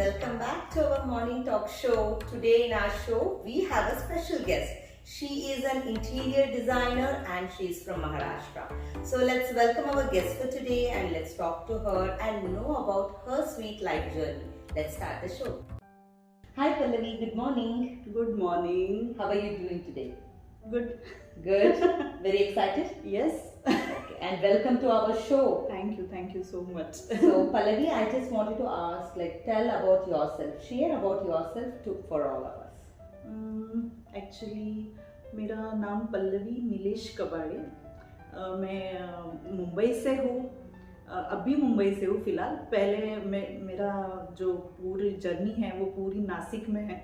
welcome back to our morning talk show. Today in our show, we have a special guest. She is an interior designer and she is from Maharashtra. So let's welcome our guest for today and let's talk to her and know about her sweet life journey. Let's start the show. Hi Pallavi, good morning. Good morning. How are you doing today? Good. Good. Very excited? Yes. Okay. And welcome to our show. Thank you so much. So Pallavi, I just wanted to ask, tell about yourself. Share about yourself for all of us. Actually मेरा नाम पल्लवी नीलेश कबाड़े, मैं मुंबई से हूँ, अभी मुंबई से हूँ फ़िलहाल। पहले मेरा जो पूरी जर्नी है वो पूरी नासिक में है।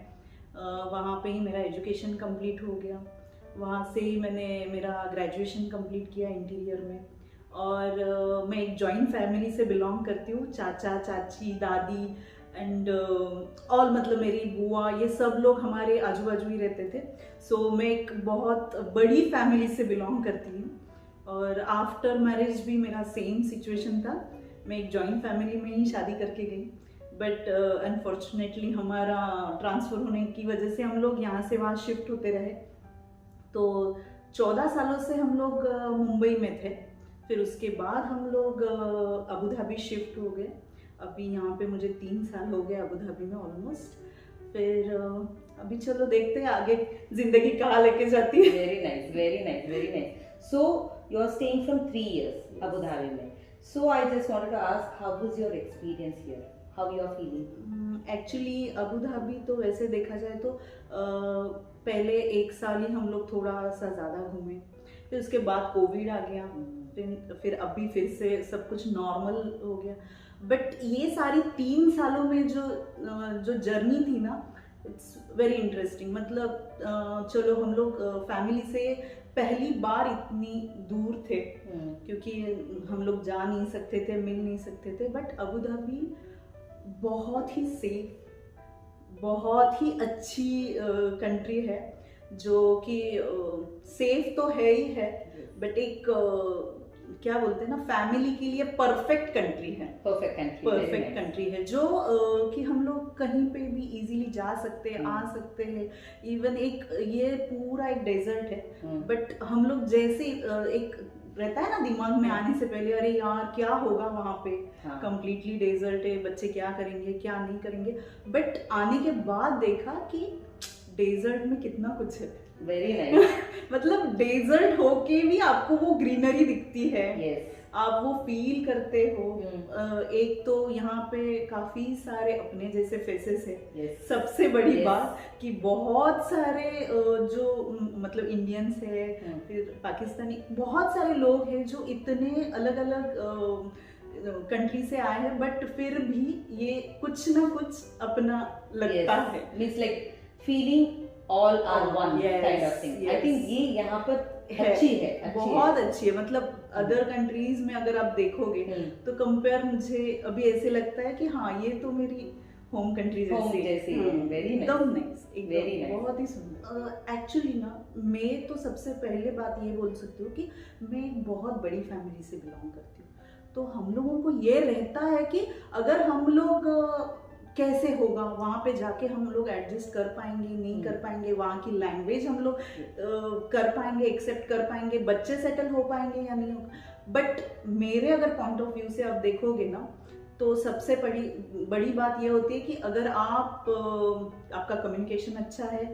वहाँ पे ही मेरा एजुकेशन कंप्लीट हो गया, वहाँ से ही मैंने मेरा ग्रेजुएशन कंप्लीट किया इंटीरियर में। और मैं एक जॉइंट फैमिली से बिलोंग करती हूँ, चाचा चाची दादी एंड ऑल, मतलब मेरी बुआ, ये सब लोग हमारे आजू बाजू ही रहते थे। सो मैं एक बहुत बड़ी फैमिली से बिलोंग करती हूँ। और आफ्टर मैरिज भी मेरा सेम सिचुएशन था, मैं एक जॉइंट फैमिली में ही शादी करके गई। बट अनफॉर्चुनेटली हमारा ट्रांसफ़र होने की वजह से हम लोग यहाँ से वहाँ शिफ्ट होते रहे। तो 14 सालों से हम लोग मुंबई में थे, फिर उसके बाद हम लोग अबू धाबी शिफ्ट हो गए। अभी यहाँ पे मुझे 3 साल हो गए अबू धाबी में ऑलमोस्ट। फिर अभी चलो देखते हैं आगे जिंदगी कहाँ लेके जाती है। Very nice, very nice, very nice. So you are staying from 3 years Abu Dhabi में। So I just wanted to ask, how was your experience here, how you are feeling? Actually Abu Dhabi तो वैसे देखा जाए तो पहले 1 साल ही हम लोग थोड़ा सा ज़्यादा घूमे, फिर उसके बाद कोविड आ गया, फिर अभी फिर से सब कुछ नॉर्मल हो गया। बट ये सारी 3 सालों में जो जर्नी थी ना, इट्स वेरी इंटरेस्टिंग। मतलब चलो हम लोग फैमिली से पहली बार इतनी दूर थे, क्योंकि हम लोग जा नहीं सकते थे, मिल नहीं सकते थे। बट अबू धाबी बहुत ही सेफ, बहुत ही अच्छी कंट्री है, जो कि सेफ तो है ही है, बट एक क्या बोलते हैं ना, फैमिली के लिए परफेक्ट कंट्री है। परफेक्ट कंट्री है, जो कि हम लोग कहीं पे भी इजीली जा सकते हैं, आ सकते हैं। इवन एक ये पूरा एक डेजर्ट है, बट हम लोग जैसे एक रहता है ना दिमाग में आने से पहले, अरे यार क्या होगा वहाँ पे, कंप्लीटली डेजर्ट है, बच्चे क्या करेंगे क्या नहीं करेंगे। बट आने के बाद देखा कि डेजर्ट में कितना कुछ है। Very nice. मतलब डेजर्ट होके भी आपको वो ग्रीनरी दिखती है। yes. आप वो फील करते हो। एक तो यहाँ पे काफी सारे अपने जैसे फेसेस है। yes. सबसे बड़ी बात कि बहुत सारे जो मतलब इंडियंस है, फिर पाकिस्तानी, बहुत सारे लोग हैं जो इतने अलग अलग कंट्री से आए हैं, बट फिर भी ये कुछ ना कुछ अपना लगता है। Means like feeling all are one kind of thing. I think ये यहाँ पर अच्छी है, बहुत अच्छी है। मतलब अदर कंट्रीज में अगर आप देखोगे तो कंपेयर मुझे अभी ऐसे लगता है कि हाँ ये तो मेरी होम कंट्री जैसी एकदम नाइस, एकदम बहुत ही सुंदर। एक्चुअली ना मैं तो सबसे पहले बात ये बोल सकती हूँ कि मैं एक बहुत बड़ी फैमिली से बिलोंग करती हूँ। तो हम लोगों को ये रहता है कि अगर हम लोग कैसे होगा वहाँ पे जाके, हम लोग एडजस्ट कर पाएंगे नहीं कर पाएंगे, वहाँ की लैंग्वेज हम लोग कर पाएंगे, एक्सेप्ट कर पाएंगे, बच्चे सेटल हो पाएंगे या नहीं होगा। बट मेरे अगर पॉइंट ऑफ व्यू से आप देखोगे ना, तो सबसे बड़ी बात यह होती है कि अगर आपका कम्युनिकेशन अच्छा है,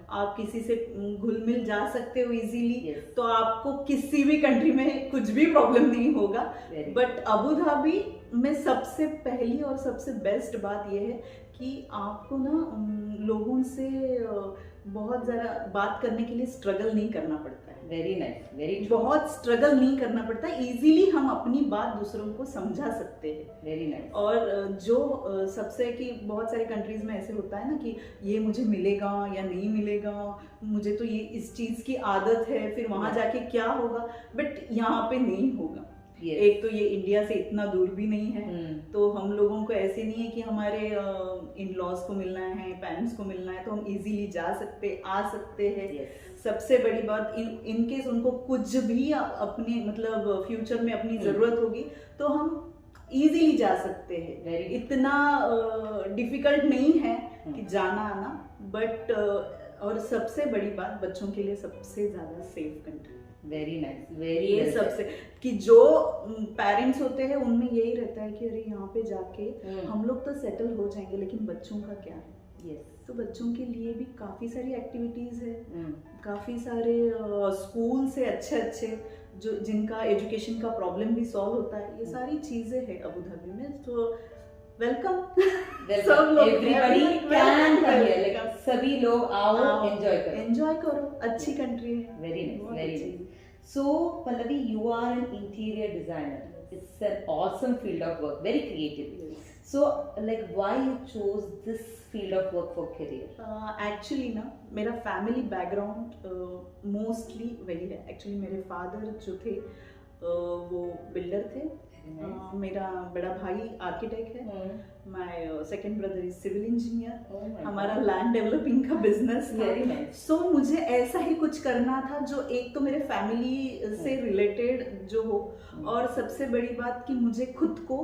आप किसी से घुल मिल जा सकते हो इजीली, तो आपको किसी भी कंट्री में कुछ भी प्रॉब्लम नहीं होगा। बट अबू धाबी में सबसे पहली और सबसे बेस्ट बात यह है कि आपको ना लोगों से बहुत ज़्यादा बात करने के लिए स्ट्रगल नहीं करना पड़ता है। वेरी नाइस, वेरी बहुत स्ट्रगल नहीं करना पड़ता, इजीली हम अपनी बात दूसरों को समझा सकते हैं। Very nice. और जो सबसे कि बहुत सारी कंट्रीज में ऐसे होता है ना कि ये मुझे मिलेगा या नहीं मिलेगा, मुझे तो ये इस चीज़ की आदत है, फिर वहाँ जाके क्या होगा। बट यहाँ पे नहीं होगा। एक तो ये इंडिया से इतना दूर भी नहीं है, तो हम लोगों को ऐसे नहीं है कि हमारे इन लॉज को मिलना है, पेरेंट्स को मिलना है, तो हम इजीली जा सकते आ सकते हैं। सबसे बड़ी बात, इन केस उनको कुछ भी अपने मतलब फ्यूचर में अपनी ज़रूरत होगी, तो हम इजीली जा सकते हैं, Very good. इतना डिफिकल्ट नहीं है कि जाना आना, बट और सबसे बड़ी बात बच्चों के लिए सबसे ज्यादा safe country. Very nice, very ये सबसे कि जो पेरेंट्स होते हैं उनमें यही रहता है कि अरे यहाँ पे जाके हम लोग तो सेटल हो जाएंगे, लेकिन बच्चों का क्या है। यस, तो बच्चों के लिए भी काफ़ी सारी एक्टिविटीज़ है, काफ़ी सारे स्कूल से अच्छे अच्छे जो जिनका एजुकेशन का प्रॉब्लम भी सॉल्व होता है, ये सारी चीज़ें हैं अबू धाबी में। तो वेलकम, सब लोग everybody can come here, like सभी लोग आओ, एंजॉय करो, अच्छी कंट्री है। Very nice, very nice. So Pallavi, you are an interior designer, it's an awesome field of work, very creative. Yes. So like why you chose this field of work for career? Actually ना मेरा family background mostly वही है। Actually मेरे father जो थे वो builder थे, मेरा बड़ा भाई आर्किटेक्ट है, my second brother is civil engineer, हमारा लैंड डेवलपिंग का बिजनेस है। सो मुझे ऐसा ही कुछ करना था जो एक तो मेरे फैमिली से रिलेटेड जो हो, और सबसे बड़ी बात कि मुझे खुद को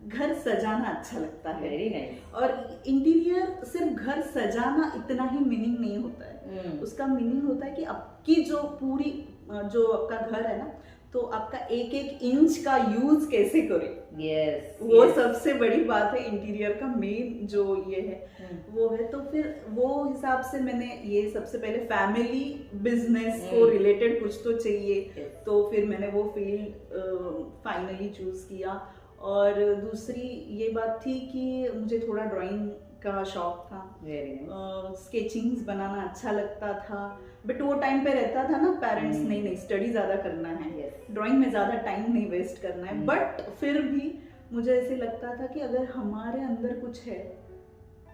घर सजाना अच्छा लगता है। Very nice. और इंटीरियर सिर्फ घर सजाना इतना ही मीनिंग नहीं होता है, उसका मीनिंग होता है कि आपकी जो पूरी जो आपका घर है ना, तो आपका एक एक इंच का यूज कैसे करें। yes, वो yes. सबसे बड़ी बात है इंटीरियर का, मेन जो ये है वो है। तो फिर वो हिसाब से मैंने ये सबसे पहले फैमिली बिजनेस को रिलेटेड कुछ तो चाहिए, तो फिर मैंने वो फील्ड फाइनली चूज किया। और दूसरी ये बात थी कि मुझे थोड़ा ड्राइंग का शौक था, स्केचिंग्स बनाना अच्छा लगता था, बट वो टाइम पे रहता था ना पेरेंट्स नहीं स्टडी ज़्यादा करना है, ड्राइंग में ज़्यादा टाइम नहीं वेस्ट करना है। बट फिर भी मुझे ऐसे लगता था कि अगर हमारे अंदर कुछ है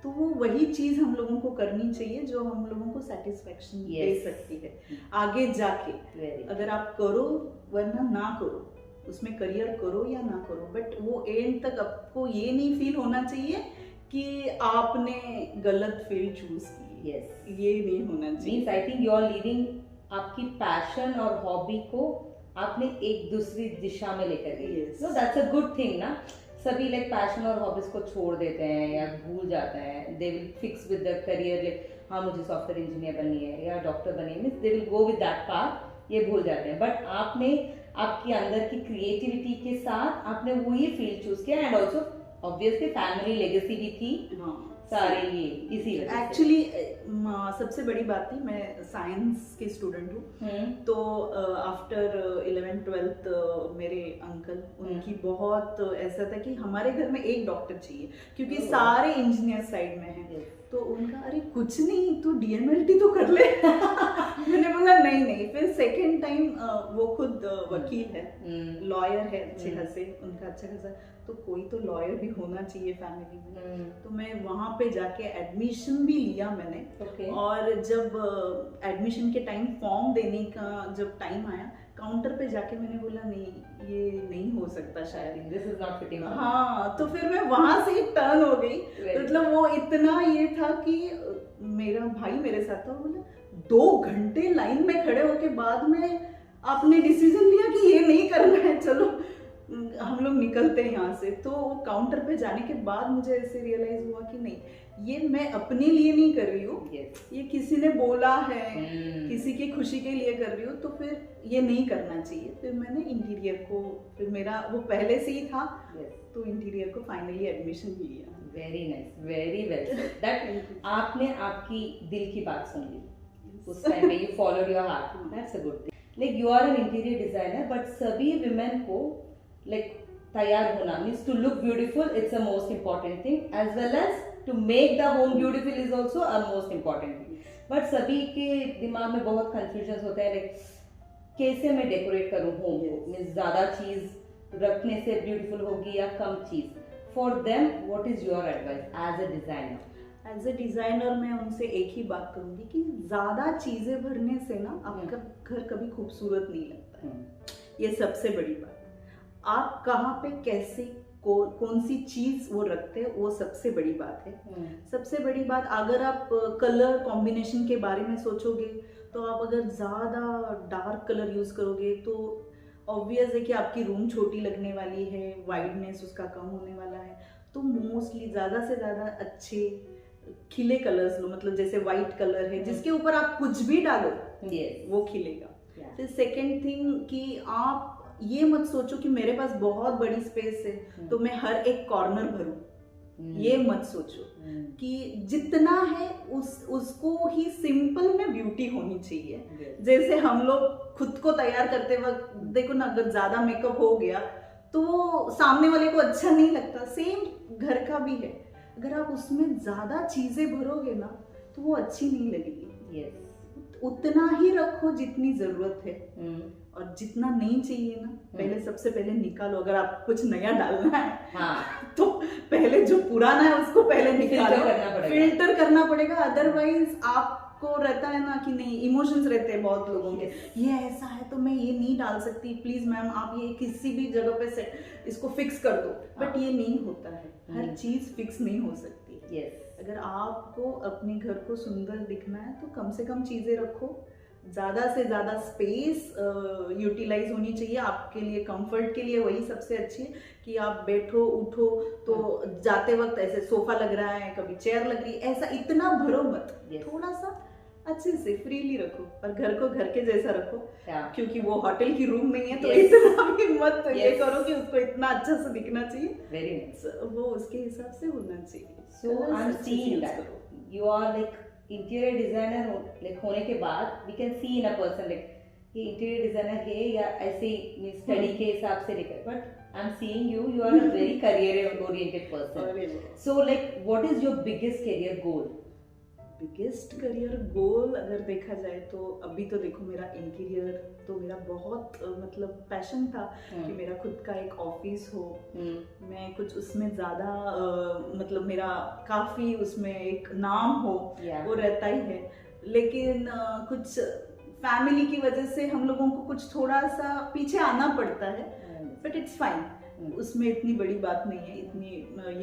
तो वो वही चीज़ हम लोगों को करनी चाहिए जो हम लोगों को सेटिस्फेक्शन दे सकती है आगे जाके। अगर आप करो वरना ना करो, उसमें करियर करो या ना करो, बट वो एंड तक आपको ये नहीं फील होना चाहिए कि आपने गलत फील्ड चूज की। ये नहीं होना चाहिए। I think you are leading आपकी पैशन और हॉबी को आपने एक दूसरी दिशा में लेकर गई। So that's a good thing ना। सभी लाइक पैशन और हॉबीज को छोड़ देते हैं या भूल जाते हैं, they will fix with the career, like हाँ मुझे सॉफ्टवेयर इंजीनियर बननी है या डॉक्टर बननी है, means they will go with that path, ये भूल जाते हैं। बट आपने आपकी अंदर की क्रिएटिविटी के साथ आपने वही फील्ड चूज किया, and also obviously family legacy भी थी। सारे ये इसी एक्चुअली सबसे बड़ी बात थी, मैं साइंस की स्टूडेंट हूँ, तो आफ्टर 11th-12th मेरे अंकल उनकी बहुत ऐसा था कि हमारे घर में एक डॉक्टर चाहिए क्योंकि सारे इंजीनियर साइड में हैं। तो उनका अरे कुछ नहीं तो DMLT तो कर ले। मैंने बोला नहीं। फिर सेकेंड टाइम वो खुद वकील है, लॉयर है अच्छे खासे, उनका अच्छा खासा, तो कोई तो लॉयर भी होना चाहिए फैमिली में। तो मैं वहाँ पे जाके एडमिशन भी लिया मैंने। और जब एडमिशन के टाइम फॉर्म देने का जब टाइम आया, काउंटर पे जाके मैंने बोला नहीं ये नहीं हो सकता शायद, दिस इज नॉट फिटिंग। हाँ, तो फिर मैं वहां से टर्न हो गई। मतलब वो इतना ये था कि मेरा भाई मेरे साथ था, बोला 2 घंटे लाइन में खड़े होके बाद में आपने डिसीजन लिया कि ये नहीं करना है, चलो हम लोग निकलते हैं यहाँ से। तो काउंटर पे जाने के बाद मुझे ऐसे रियलाइज हुआ कि नहीं, ये मैं अपने लिए नहीं कर रही हूँ, ये किसी ने बोला है, किसी की खुशी के लिए कर रही हूँ, तो फिर ये नहीं करना चाहिए। फिर मैंने इंटीरियर को, फिर मेरा वो पहले से ही था, तो इंटीरियर को फाइनली एडमिशन लिया। Very nice, very well that आपने आपकी दिल की बात सुन ली उस टाइम पे, you followed your heart, that's a good thing. Like you are an interior designer, but सभी विमेन को लाइक तैयार होना means to look beautiful, it's a most important thing, as well as to make the home beautiful is also a most important thing. But सभी के दिमाग में बहुत confusion होता है, लाइक कैसे मैं डेकोरेट करूँ होम को, मीन्स ज्यादा चीज रखने से ब्यूटीफुल होगी या कम चीज। For them what is your advice as a designer? As a designer मैं उनसे एक ही बात करूंगी कि ज्यादा चीजें भरने से ना आपका घर कभी खूबसूरत नहीं लगता है। ये सबसे बड़ी बात। आप कहाँ पे कैसे कौन सी चीज वो रखते हैं, वो सबसे बड़ी बात है। सबसे बड़ी बात, अगर आप कलर कॉम्बिनेशन के बारे में सोचोगे तो आप अगर ज्यादा डार्क कलर यूज करोगे तो ऑब्वियस है कि आपकी रूम छोटी लगने वाली है, वाइडनेस उसका कम होने वाला है, तो मोस्टली ज़्यादा से ज़्यादा अच्छे खिले कलर्स लो, मतलब जैसे वाइट कलर है जिसके ऊपर आप कुछ भी डालो वो खिलेगा। फिर सेकेंड थिंग कि आप ये मत सोचो कि मेरे पास बहुत बड़ी स्पेस है तो मैं हर एक कॉर्नर भरूं, ये मत सोचो कि जितना है उसको ही सिंपल में ब्यूटी होनी चाहिए। जैसे हम लोग खुद को तैयार करते वक्त देखो ना, अगर ज्यादा मेकअप हो गया तो वो सामने वाले को अच्छा नहीं लगता। सेम घर का भी है, अगर आप उसमें ज्यादा चीजें भरोगे ना तो वो अच्छी नहीं लगेगी। उतना ही रखो जितनी जरूरत है, और जितना नहीं चाहिए ना पहले सबसे पहले निकालो। अगर आप कुछ नया डालना है तो पहले जो पुराना है उसको पहले निकालो, फिल्टर करना पड़ेगा। अदरवाइज आपको रहता है ना कि नहीं, इमोशंस रहते हैं बहुत लोगों के, ये ऐसा है तो मैं ये नहीं डाल सकती, प्लीज मैम आप ये किसी भी जगह पे से इसको फिक्स कर दो। बट ये नहीं होता है, हर चीज फिक्स नहीं हो सकती। अगर आपको अपने घर को सुंदर दिखना है तो कम से कम चीजें रखो, ज्यादा से ज्यादा स्पेस यूटिलाइज होनी चाहिए आपके लिए, कंफर्ट के लिए वही सबसे अच्छी है कि आप बैठो उठो तो जाते वक्त ऐसे सोफा लग रहा है, कभी चेयर लग रही है, ऐसा इतना भरो मत, थोड़ा सा अच्छे से फ्रीली रखो, और घर को घर के जैसा रखो। क्योंकि वो होटल की रूम नहीं है तो इतना भी मत ये करो कि उसको इतना अच्छा से दिखना चाहिए। वेरी नाइस, वो उसके हिसाब से होना चाहिए। So I am seeing that you are like interior designer like होने के बाद we can see in a person like ये इंटीरियर डिजाइनर है या ऐसे मीन स्टडी के हिसाब से लेकर, but I am seeing you are a very career oriented person. So like what is your biggest career goal? Biggest career goal अगर देखा जाए तो अभी तो देखो मेरा इंटीरियर तो मेरा बहुत मतलब पैशन था कि मेरा खुद का एक ऑफिस हो, मैं कुछ उसमें ज़्यादा मतलब मेरा काफ़ी उसमें एक नाम हो, वो रहता ही है। लेकिन कुछ फैमिली की वजह से हम लोगों को कुछ थोड़ा सा पीछे आना पड़ता है, बट इट्स फाइन, उसमें इतनी बड़ी बात नहीं है, इतनी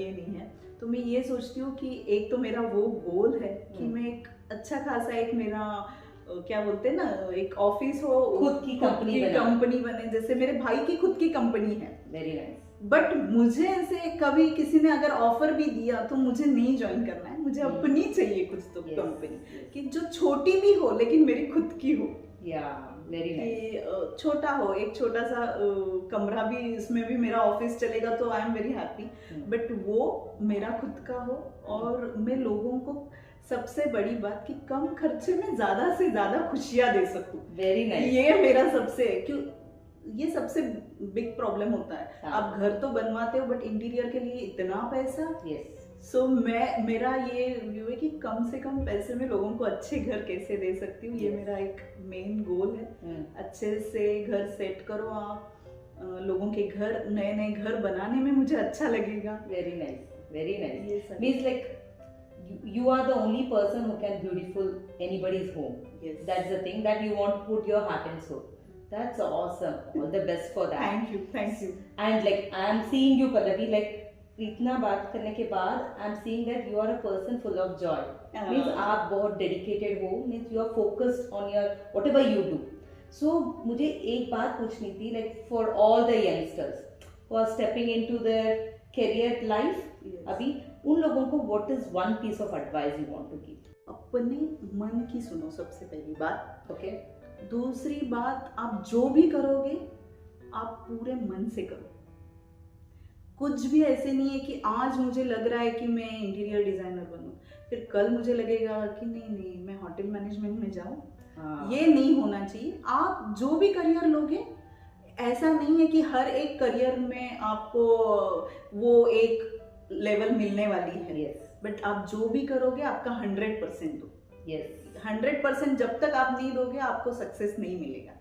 ये नहीं है। तो मैं ये सोचती हूँ कि एक तो मेरा वो गोल है कि मैं एक अच्छा खासा एक मेरा क्या बोलते हैं ना, एक ऑफिस हो, खुद की कंपनी बने, जैसे मेरे भाई की खुद की कंपनी है। Very nice. बट मुझे ऐसे कभी किसी ने अगर ऑफर भी दिया तो मुझे नहीं ज्वाइन करना है, मुझे अपनी चाहिए कुछ तो कंपनी कि जो छोटी भी हो लेकिन मेरी खुद की हो। Very nice. छोटा हो, एक छोटा सा कमरा भी, इसमें भी मेरा ऑफिस चलेगा तो I am very happy, but वो मेरा खुद का हो और मैं लोगों को सबसे बड़ी बात कि कम खर्चे में ज्यादा से ज्यादा खुशियां दे सकूं। Very nice. ये मेरा सबसे, क्यों ये सबसे बिग प्रॉब्लम होता है। आप घर तो बनवाते हो बट इंटीरियर के लिए इतना पैसा। सो मेरा ये व्यू है कि कम से कम पैसे में लोगों को अच्छे घर कैसे दे सकती हूँ, ये मेरा एक मेन गोल है। अच्छे से घर सेट करो आप, लोगों के घर, नए नए घर बनाने में मुझे अच्छा लगेगा। Very nice, very nice. Means like you are the only person who can beautiful anybody's home. That's the thing that you want to put your heart and soul. That's awesome. All the best for that. Thank you. And like I am seeing you, Pallavi, like इतना बात करने के बाद I am seeing that you are a person full of joy. Means आप बहुत dedicated हो, means you are focused on your whatever you do. So मुझे एक बात पूछनी थी, like for all the youngsters who are stepping into their career life, अभी उन लोगों को what is one piece of advice you want to give? अपने मन की सुनो सबसे पहली बात। ओके। दूसरी बात, आप जो भी करोगे आप पूरे मन से करो। कुछ भी ऐसे नहीं है कि आज मुझे लग रहा है कि मैं इंटीरियर डिजाइनर बनूं, फिर कल मुझे लगेगा कि नहीं मैं होटल मैनेजमेंट में जाऊं। ये नहीं होना चाहिए। आप जो भी करियर लोगे, ऐसा नहीं है कि हर एक करियर में आपको वो एक लेवल मिलने वाली है। बट आप जो भी करोगे आपका 100% दो। 100% जब तक आप नहीं दोगे आपको सक्सेस नहीं मिलेगा।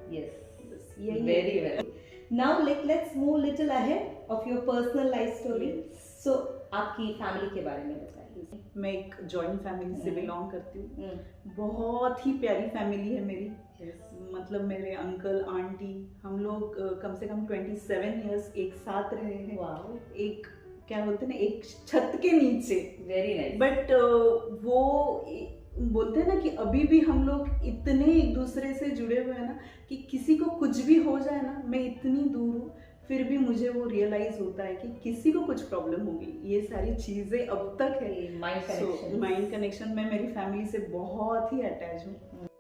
Very very. Now let's move little ahead of your personal life story. So आपकी फैमिली के बारे में बताइए। मैं एक जॉइंट फैमिली से बिलोंग करती हूँ। बहुत ही प्यारी फैमिली है मेरी। मतलब मेरे अंकल आंटी, हम लोग कम से कम 27 इयर्स एक साथ रहे हैं। एक क्या बोलते हैं ना, एक छत के नीचे। Very nice. बट वो बोलते हैं ना कि अभी भी हम लोग इतने एक दूसरे से जुड़े हुए हैं ना कि किसी को कुछ भी हो जाए ना, मैं इतनी दूर हूँ फिर भी मुझे वो रियलाइज होता है कि किसी को कुछ प्रॉब्लम होगी। ये सारी चीजें अब तक है। माइंड कनेक्शन में मेरी फैमिली से बहुत ही अटैच हूँ।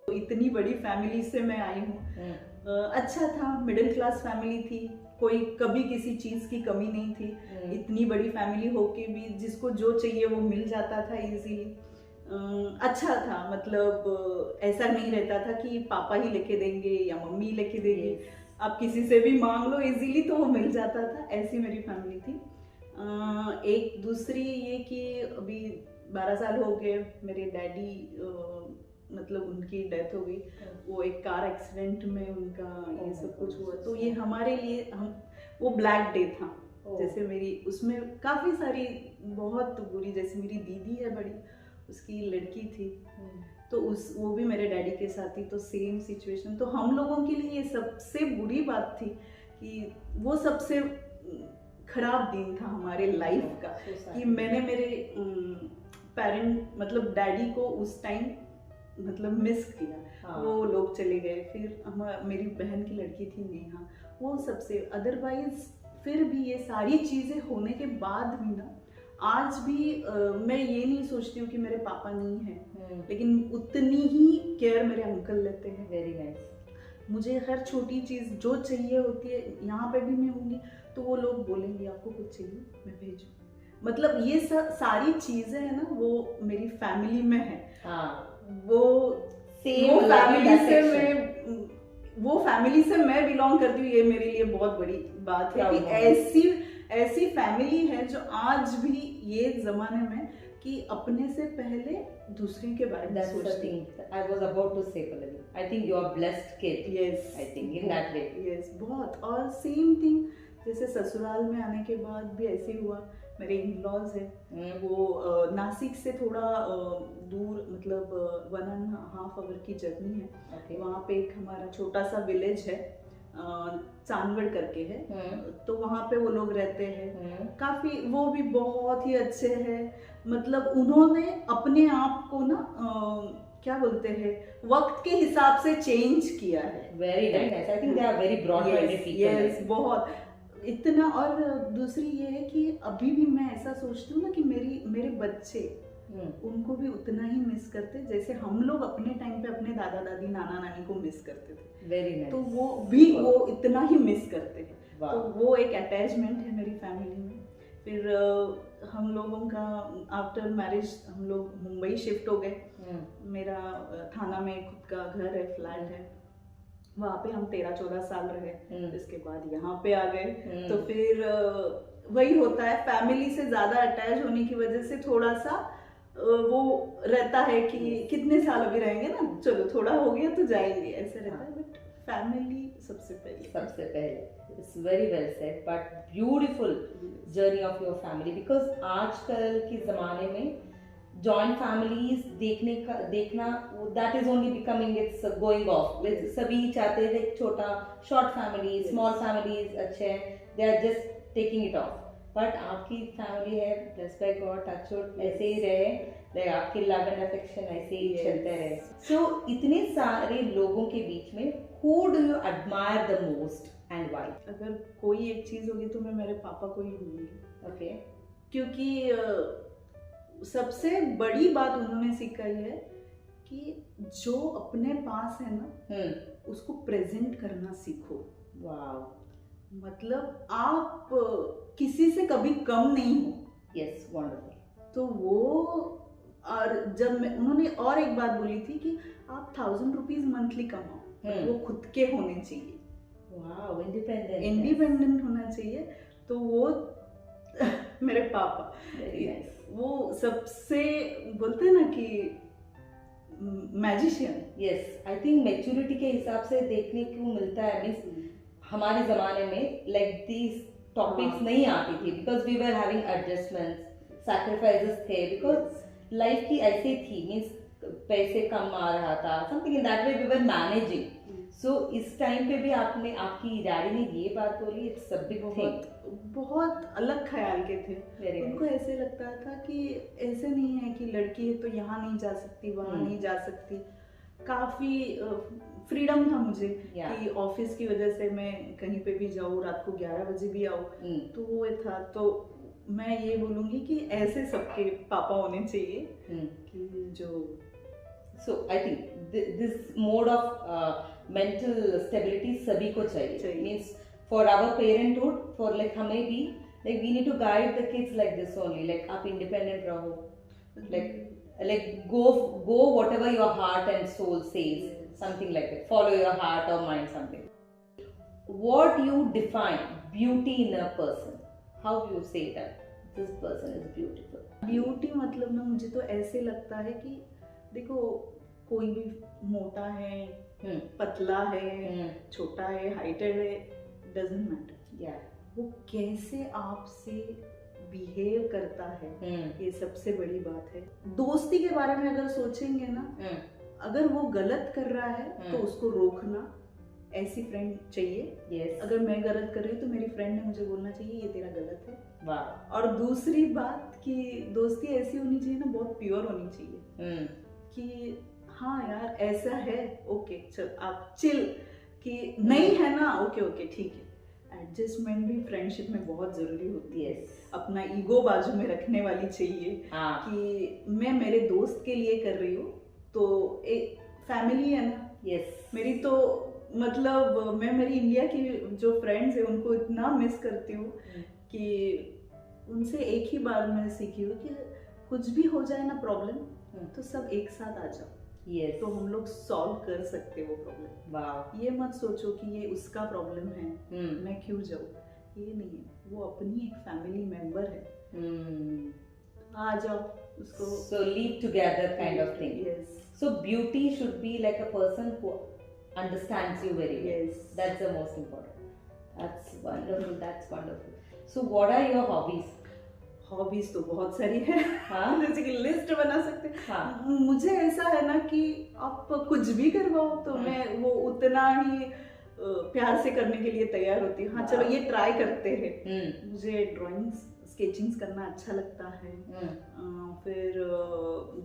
तो इतनी बड़ी फैमिली से मैं आई हूँ। अच्छा था, मिडिल क्लास फैमिली थी, कोई कभी किसी चीज की कमी नहीं थी। इतनी बड़ी फैमिली होके भी जिसको जो चाहिए वो मिल जाता था इजीली। अच्छा था, मतलब ऐसा नहीं रहता था कि पापा ही लेके देंगे या मम्मी लेके देगी। आप किसी से भी मांग लो इजीली तो वो मिल जाता था। ऐसी मेरी फैमिली थी। एक दूसरी ये कि अभी 12 साल हो गए मेरे डैडी, मतलब उनकी डेथ हो गई। वो एक कार एक्सीडेंट में उनका ये सब कुछ हुआ। तो ये हमारे लिए वो ब्लैक डे था। जैसे मेरी उसमें काफ़ी सारी बहुत बुरी, जैसे मेरी दीदी है बड़ी, उसकी लड़की थी तो वो भी मेरे डैडी के साथ थी, तो सेम सिचुएशन। तो हम लोगों के लिए ये सबसे बुरी बात थी कि वो सबसे खराब दिन था हमारे लाइफ का कि मैंने मेरे पेरेंट मतलब डैडी को उस टाइम मतलब मिस किया। वो लोग चले गए। फिर मेरी बहन की लड़की थी नेहा, वो सबसे। अदरवाइज फिर भी ये सारी चीज़ें होने के बाद भी ना आज भी मैं ये नहीं सोचती हूँ कि मेरे पापा नहीं हैं, लेकिन उतनी ही केयर मेरे अंकल लेते हैं। Very nice. मुझे हर छोटी चीज़ जो चाहिए होती है, यहाँ पे भी मैं होंगी तो वो लोग बोलेंगे आपको कुछ चाहिए मैं भेजूँ। मतलब ये सारी चीज़ें है ना वो मेरी फैमिली में है। वो फैमिली से मैं बिलोंग करती हूँ। ये मेरे लिए बहुत बड़ी बात है कि ऐसी फैमिली है जो आज भी ये जमाने में कि अपने से पहले दूसरे के बारे में सोचती है। I was about to say Pallavi, I think you are blessed kid. Yes, I think in that way. Yes, बहुत। और सेम थिंग जैसे ससुराल में आने के बाद भी ऐसे हुआ। मेरे इन-लॉज है वो नासिक से थोड़ा दूर, मतलब 1.5 आवर की जर्नी है। वहाँ पे एक हमारा छोटा सा विलेज है, चांदवड़ करके है। तो वहाँ पे वो लोग रहते हैं। काफी वो भी बहुत ही अच्छे हैं। मतलब उन्होंने अपने आप को ना क्या बोलते हैं वक्त के हिसाब से चेंज किया है। Very nice. I think they are very broad minded people. Yes, बहुत इतना। और दूसरी ये है कि अभी भी मैं ऐसा सोचती हूँ ना कि मेरे बच्चे उनको भी उतना ही मिस करते जैसे हम लोग अपने टाइम पे अपने दादा दादी नाना नानी को मिस करते थे। Very nice. तो वो इतना ही मिस करते हैं। तो वो एक अटैचमेंट है मेरी फैमिली में। फिर हम लोगों का आफ्टर मैरिज हम लोग मुंबई शिफ्ट हो गए। मेरा थाना में खुद का घर है, फ्लैट है। वहाँ पे हम 13-14 साल रहे। इसके बाद यहाँ पे आ गए। तो फिर वही होता है, फैमिली से ज्यादा अटैच होने की वजह से थोड़ा सा वो रहता है कि कितने साल अभी रहेंगे ना, चलो थोड़ा हो गया तो जाएंगे, ऐसे रहता है। बट फैमिली सबसे पहले। It's very well said, but beautiful journey of your family, because आजकल के ज़माने में जॉइंट फैमिलीज देखना that is only becoming, it's going of. सभी चाहते हैं छोटा शॉर्ट फैमिली, स्मॉल फैमिलीज अच्छे हैं, they are just taking it off. But आपकी फैमिली है, blessed by God, touch wood, ऐसे ही रहे, आपकी लव एंड अफेक्शन ऐसे ही चलते रहे। सो इतने सारे लोगों के बीच में who do you admire the most and why? अगर कोई एक चीज होगी तो मैं मेरे पापा को ही बोलूंगी। ओके। क्योंकि सबसे बड़ी बात उन्होंने सिखाई है कि जो अपने पास है ना उसको प्रेजेंट करना सीखो। वाव। मतलब आप किसी से कभी कम नहीं हो। Yes, wonderful. तो वो, और जब उन्होंने और एक बात बोली थी कि आप 1000 रुपीज मंथली कमाओ, वो खुद के होने चाहिए। वाव, इंडिपेंडेंट होना चाहिए। तो वो मेरे पापा, वो सबसे बोलते हैं ना कि magician. Yes, I think maturity के हिसाब से देखने को मिलता है। मींस हमारे जमाने में लाइक दीज टॉपिक्स नहीं आती थी, because we were having adjustments, sacrifices थे, बिकॉज लाइफ की ऐसी थी। मींस पैसे कम आ रहा था, something in that way we were managing. So इस टाइम पे भी आपने आपकी डैडी ने ये बात बोली, इट्स अ बिग थिंग। बहुत अलग ख्याल के थे। Very उनको ऐसे लगता था कि ऐसे नहीं है कि लड़की है तो यहाँ नहीं जा सकती, वहाँ नहीं जा सकती। काफ़ी फ्रीडम था मुझे कि ऑफिस की वजह से मैं कहीं पे भी जाऊँ, रात को 11 बजे भी आऊँ, तो वो था। तो मैं ये बोलूँगी कि ऐसे सबके पापा होने चाहिए कि जो so I think this mode of mental stability सभी को चाहिए। Means for our parenthood, for like हमें भी like we need to guide the kids like this only, like आप इंडिपेंडेंट रहो, like go whatever your heart and soul says, something like that, follow your heart or mind, something. What you define beauty in a person, how you say that this person is beautiful? Beauty मतलब ना मुझे तो ऐसे लगता है कि देखो कोई भी मोटा है, पतला है, छोटा है, हाइटेड है, डजंट मैटर, वो कैसे आपसे बिहेव करता है, ये सबसे बड़ी बात है। दोस्ती के बारे में अगर सोचेंगे ना, अगर वो गलत कर रहा है तो उसको रोकना, ऐसी फ्रेंड चाहिए। अगर मैं गलत कर रही हूँ तो मेरी फ्रेंड ने मुझे बोलना चाहिए ये तेरा गलत है। और दूसरी बात कि दोस्ती ऐसी होनी चाहिए ना, बहुत प्योर होनी चाहिए कि हाँ यार ऐसा है, ओके चल आप चिल, कि नहीं है ना, ओके ठीक है। एडजस्टमेंट भी फ्रेंडशिप में बहुत जरूरी होती है। अपना ईगो बाजू में रखने वाली चाहिए कि मैं मेरे दोस्त के लिए कर रही हूँ तो एक फैमिली है ना। मेरी तो मतलब मैं मेरी इंडिया की जो फ्रेंड्स है उनको इतना मिस करती हूँ कि उनसे एक ही बार मैं सीखी हूँ कि कुछ भी हो जाए ना प्रॉब्लम तो सब एक साथ आ जाओ, तो हम लोग सॉल्व कर सकते वो प्रॉब्लम। ये मत सोचो कि ये उसका प्रॉब्लम है, मैं क्यों जाऊँ, ये नहीं है, वो अपनी एक फैमिली मेंबर है, आ जाओ उसको। So live together kind of thing. So beauty should be like a person who understands you very well. That's the most important. That's wonderful. So what are your hobbies? Hobbies तो बहुत सारी है, जैसे कि list बना सकते हैं। मुझे ऐसा है ना कि आप कुछ भी करवाओ तो मैं वो उतना ही प्यार से करने के लिए तैयार होती हूँ। हाँ चलो ये ट्राई करते हैं। मुझे ड्राइंग्स स्केचिंग्स करना अच्छा लगता है। फिर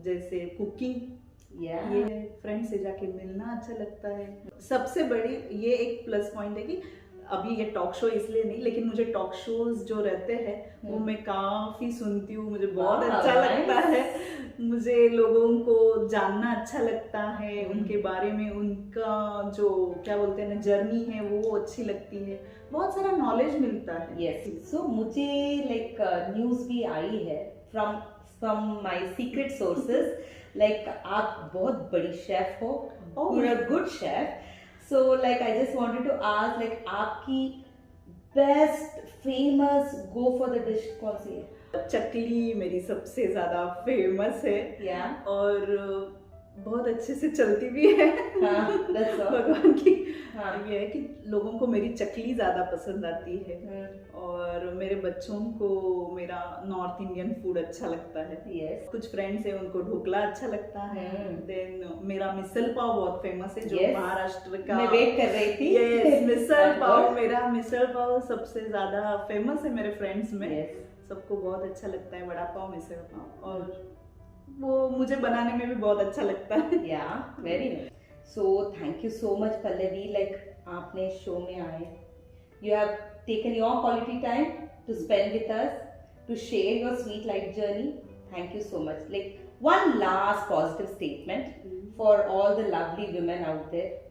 जैसे कुकिंग, ये फ्रेंड से जाके मिलना अच्छा लगता है। सबसे बड़ी ये एक प्लस पॉइंट है कि अभी ये टॉक शो इसलिए नहीं, लेकिन मुझे टॉक शोज जो रहते हैं वो मैं काफी सुनती हूँ, मुझे बहुत अच्छा लगता है। मुझे लोगों को जानना अच्छा लगता है, उनके बारे में, उनका जो क्या बोलते हैं ना जर्नी है वो अच्छी लगती है, बहुत सारा नॉलेज मिलता है। सो मुझे लाइक न्यूज भी आई है from my secret sources, like आप बहुत बड़ी शेफ हो, you are a good chef. So like I just wanted to ask, like आपकी best famous go for the dish कौन सी है? चकली मेरी सबसे ज्यादा फेमस है और बहुत अच्छे से चलती भी है। भगवान की ये है कि लोगों को मेरी चकली ज्यादा पसंद आती है और मेरे बच्चों को मेरा नॉर्थ इंडियन फूड अच्छा लगता है। कुछ फ्रेंड्स है उनको ढोकला अच्छा लगता है। देन मेरा मिसल पाव बहुत फेमस है, जो महाराष्ट्र का, मैं वेट कर रही थी। मिसल पाव, मेरा मिसल पाव सबसे ज्यादा फेमस है मेरे फ्रेंड्स में। सबको बहुत अच्छा लगता है वड़ा पाव, मिसल पाव, और वो मुझे बनाने में भी बहुत अच्छा लगता है। Very nice. So thank you so much Pallavi, like आपने शो में आए, you have taken your quality time to spend with us, to share your sweet life journey. Thank you so much. Like one last positive statement for all the lovely women out there.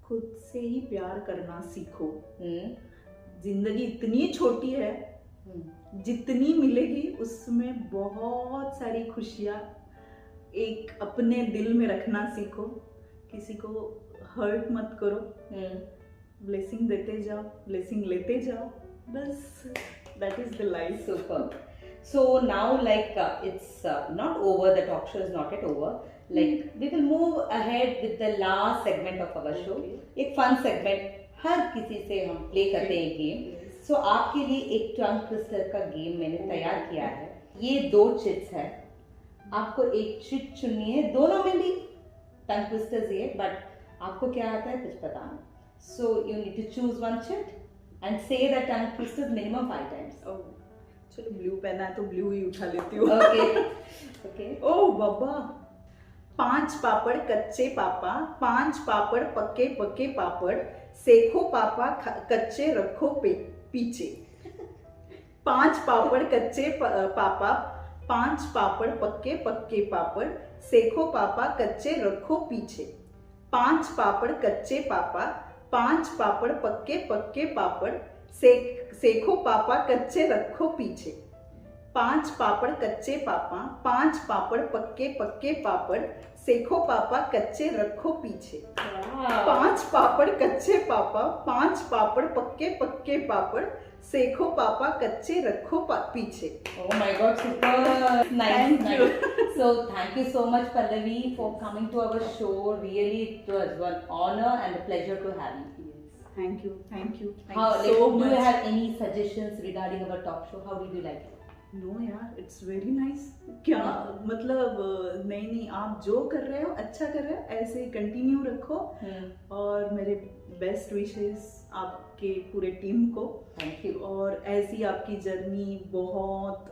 खुद से ही प्यार करना सीखो। जिंदगी इतनी छोटी है, जितनी मिलेगी उसमें बहुत सारी खुशियाँ एक अपने दिल में रखना सीखो। किसी को हर्ट मत करो, ब्लेसिंग देते जाओ, ब्लेसिंग लेते जाओ, बस that is the life. Super. So now like it's not over, the talk show is not yet over. Like we will move ahead with the last segment of our show. एक fun segment हर किसी से हम play करते हैं game. सो आपके लिए एक tongue twister का गेम मैंने तैयार किया है। ये 2 चिट्स है, आपको एक चिट चुननी है, दोनों में भी टंग ट्विस्टर्स ही है, बट आपको क्या आता है कुछ बताना. So you need to choose one chit and say the tongue twisters minimum 5 times. ओह, चलो ब्लू पहना है तो ब्लू ही उठा लेती हूँ. Okay. Okay. ओह बाबा. 5 पापड़ कच्चे पापा, 5 पापड़ पक्के पक्के पापड़, सेखो पापा कच्चे रखो पीछे. 5 पापड़ कच्चे पापा, 5 पापड़ पक्के पक्के पापड़, सेखो पापा कच्चे रखो पीछे. 5 पापड़ कच्चे पापा, 5 पापड़ पक्के पक्के पापड़, सेखो पापा कच्चे रखो पीछे. 5 पापड़ कच्चे पापा, 5 पापड़ पक्के पक्के पापड़, सेखो पापा कच्चे रखो पीछे. Wow. 5 पापड़ कच्चे पापा, 5 पापड़ पक्के पक्के पापड़, सेखो पापा कच्चे रखो पीछे. Oh my God, super nice. Thank you. Nice. So thank you so much, Pallavi, for coming to our show. Really, it was an honor and a pleasure to have you. Thank you, thank you, thank How, you so do you much. have any suggestions regarding our talk show? How did you like it? No यार, it's very nice. क्या मतलब, नहीं नहीं, आप जो कर रहे हो अच्छा कर रहे हो, ऐसे कंटिन्यू रखो. और मेरे बेस्ट विशेस आपके पूरे टीम को. Thank you. और ऐसी आपकी जर्नी बहुत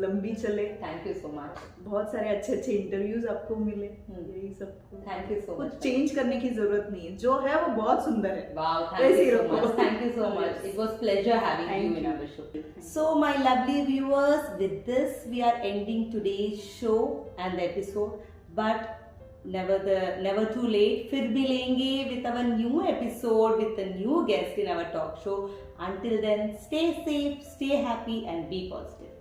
लंबी चले. Thank you so much. बहुत सारे अच्छे अच्छे इंटरव्यूज आपको मिले. यही सब. थैंक यू सो कुछ मच. चेंज करने की जरूरत नहीं है, जो है वो बहुत सुंदर है. Wow, ऐसे thank ही you so रखो. much. Thank you so much. It was pleasure having Thank you in you. our show. So my lovely viewers, with this we are ending today's show and the episode. But never too late. फिर भी लेंगे with our new episode with a new guest in our talk show. Until then, stay safe, stay happy and be positive.